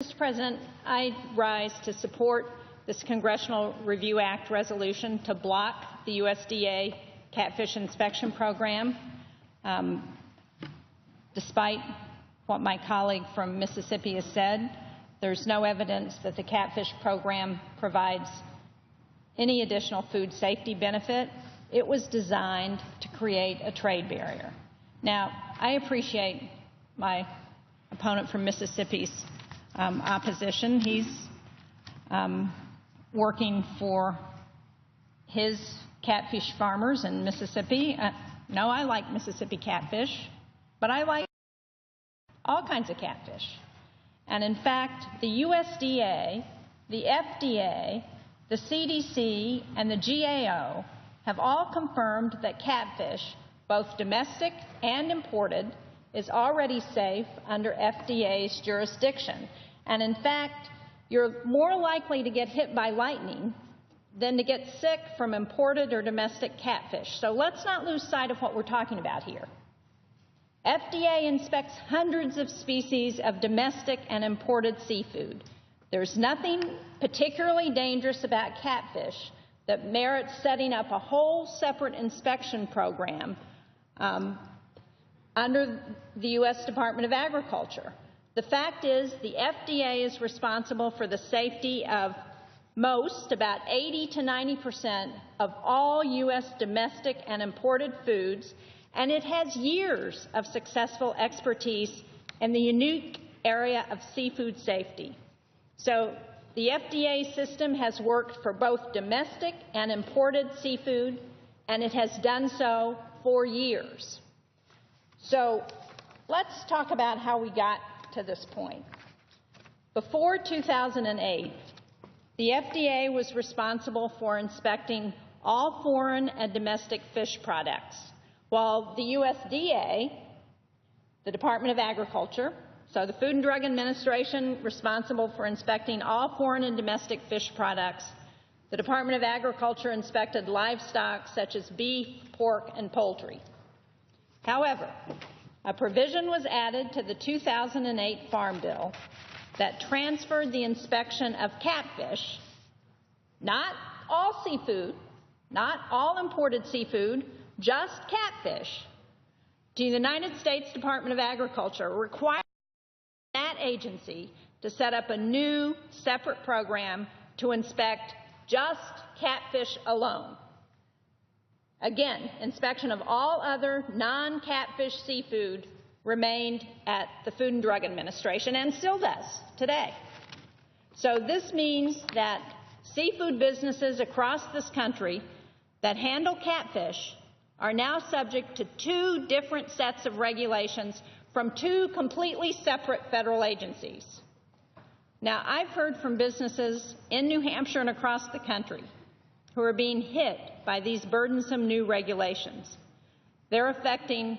Mr. President, I rise to support this Congressional Review Act resolution to block the USDA catfish inspection program. Despite what my colleague from Mississippi has said, there's no evidence that the catfish program provides any additional food safety benefit. It was designed to create a trade barrier. Now, I appreciate my opponent from Mississippi's opposition. He's working for his catfish farmers in Mississippi. No, I like Mississippi catfish, but I like all kinds of catfish. And in fact, the USDA, the FDA, the CDC, and the GAO have all confirmed that catfish, both domestic and imported, is already safe under FDA's jurisdiction. And in fact, you're more likely to get hit by lightning than to get sick from imported or domestic catfish. So let's not lose sight of what we're talking about here. FDA inspects hundreds of species of domestic and imported seafood. There's nothing particularly dangerous about catfish that merits setting up a whole separate inspection program under the U.S. Department of Agriculture. The fact is, the FDA is responsible for the safety of about 80 to 90% of all U.S. domestic and imported foods, and it has years of successful expertise in the unique area of seafood safety. So the FDA system has worked for both domestic and imported seafood, and it has done so for years. So let's talk about how we got to this point. Before 2008, the FDA was responsible for inspecting all foreign and domestic fish products, while the USDA, the Department of Agriculture, so the Food and Drug Administration, responsible for inspecting all foreign and domestic fish products. The Department of Agriculture inspected livestock such as beef, pork, and poultry. However, a provision was added to the 2008 Farm Bill that transferred the inspection of catfish, not all seafood, not all imported seafood, just catfish, to the United States Department of Agriculture, requiring that agency to set up a new separate program to inspect just catfish alone. Again, inspection of all other non-catfish seafood remained at the Food and Drug Administration and still does today. So this means that seafood businesses across this country that handle catfish are now subject to two different sets of regulations from two completely separate federal agencies. Now, I've heard from businesses in New Hampshire and across the country who are being hit by these burdensome new regulations. They're affecting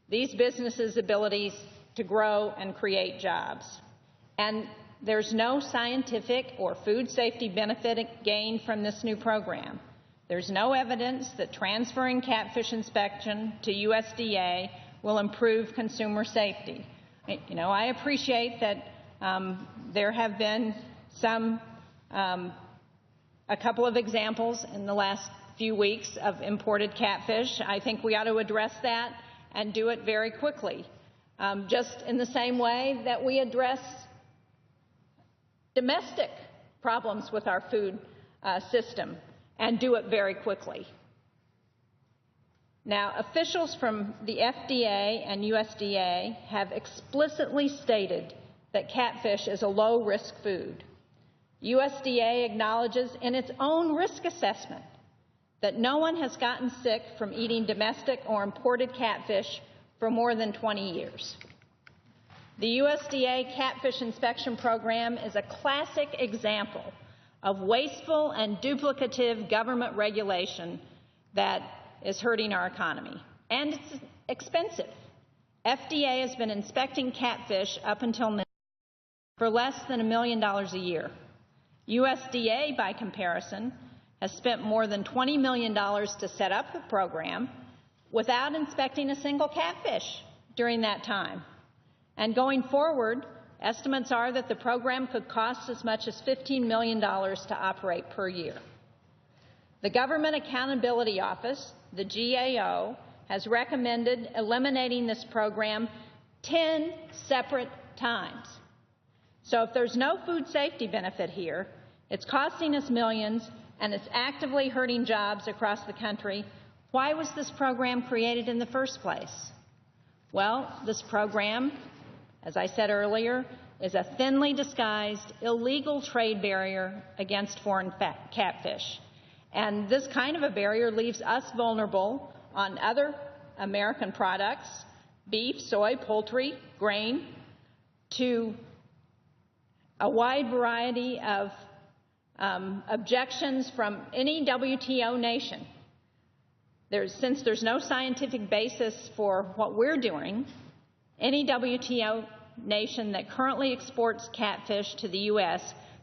these businesses' abilities to grow and create jobs. And there's no scientific or food safety benefit gained from this new program. There's no evidence that transferring catfish inspection to USDA will improve consumer safety. You know, I appreciate that there have been a couple of examples in the last few weeks of imported catfish. I think we ought to address that and do it very quickly, just in the same way that we address domestic problems with our food system, and do it very quickly. Now, officials from the FDA and USDA have explicitly stated that catfish is a low-risk food. USDA acknowledges in its own risk assessment that no one has gotten sick from eating domestic or imported catfish for more than 20 years. The USDA catfish inspection program is a classic example of wasteful and duplicative government regulation that is hurting our economy. And it's expensive. FDA has been inspecting catfish up until now for less than $1 million a year. USDA, by comparison, has spent more than $20 million to set up the program without inspecting a single catfish during that time. And going forward, Estimates are that the program could cost as much as $15 million to operate per year. The Government Accountability Office, the GAO, has recommended eliminating this program 10 separate times. So if there's no food safety benefit here, it's costing us millions, and it's actively hurting jobs across the country. Why was this program created in the first place? Well, this program, as I said earlier, is a thinly disguised illegal trade barrier against foreign catfish. And this kind of a barrier leaves us vulnerable on other American products, beef, soy, poultry, grain, to a wide variety of objections from any WTO nation. Since there's no scientific basis for what we're doing, any WTO nation that currently exports catfish to the U.S.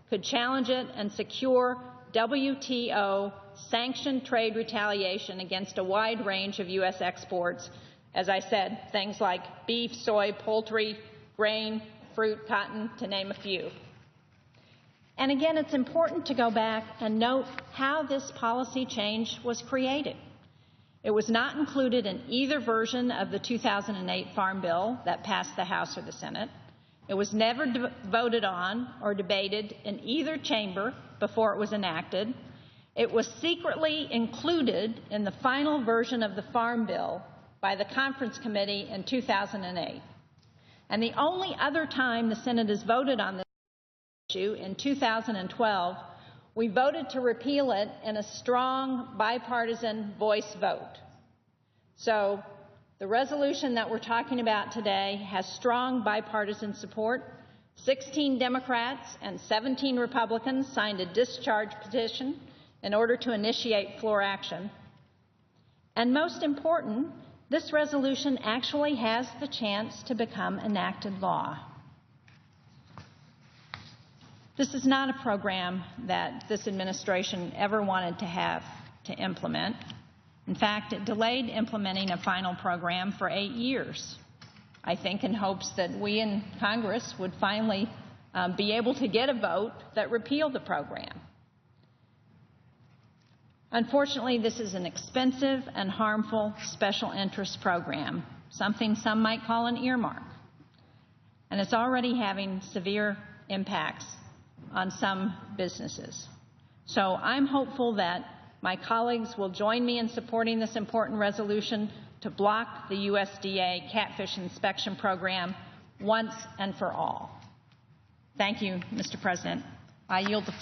could challenge it and secure WTO sanctioned trade retaliation against a wide range of U.S. exports. As I said, things like beef, soy, poultry, grain, fruit, cotton, to name a few. And again, it's important to go back and note how this policy change was created. It was not included in either version of the 2008 Farm Bill that passed the House or the Senate. It was never voted on or debated in either chamber before it was enacted. It was secretly included in the final version of the Farm Bill by the Conference Committee in 2008. And the only other time the Senate has voted on this issue, in 2012, we voted to repeal it in a strong bipartisan voice vote. So the resolution that we're talking about today has strong bipartisan support. 16 Democrats and 17 Republicans signed a discharge petition in order to initiate floor action. And most important, this resolution actually has the chance to become enacted law. This is not a program that this administration ever wanted to have to implement. In fact, it delayed implementing a final program for 8 years, I think in hopes that we in Congress would finally be able to get a vote that repealed the program. Unfortunately, this is an expensive and harmful special interest program, something some might call an earmark, and it's already having severe impacts on some businesses. So I'm hopeful that my colleagues will join me in supporting this important resolution to block the USDA catfish inspection program once and for all. Thank you, Mr. President. I yield the floor.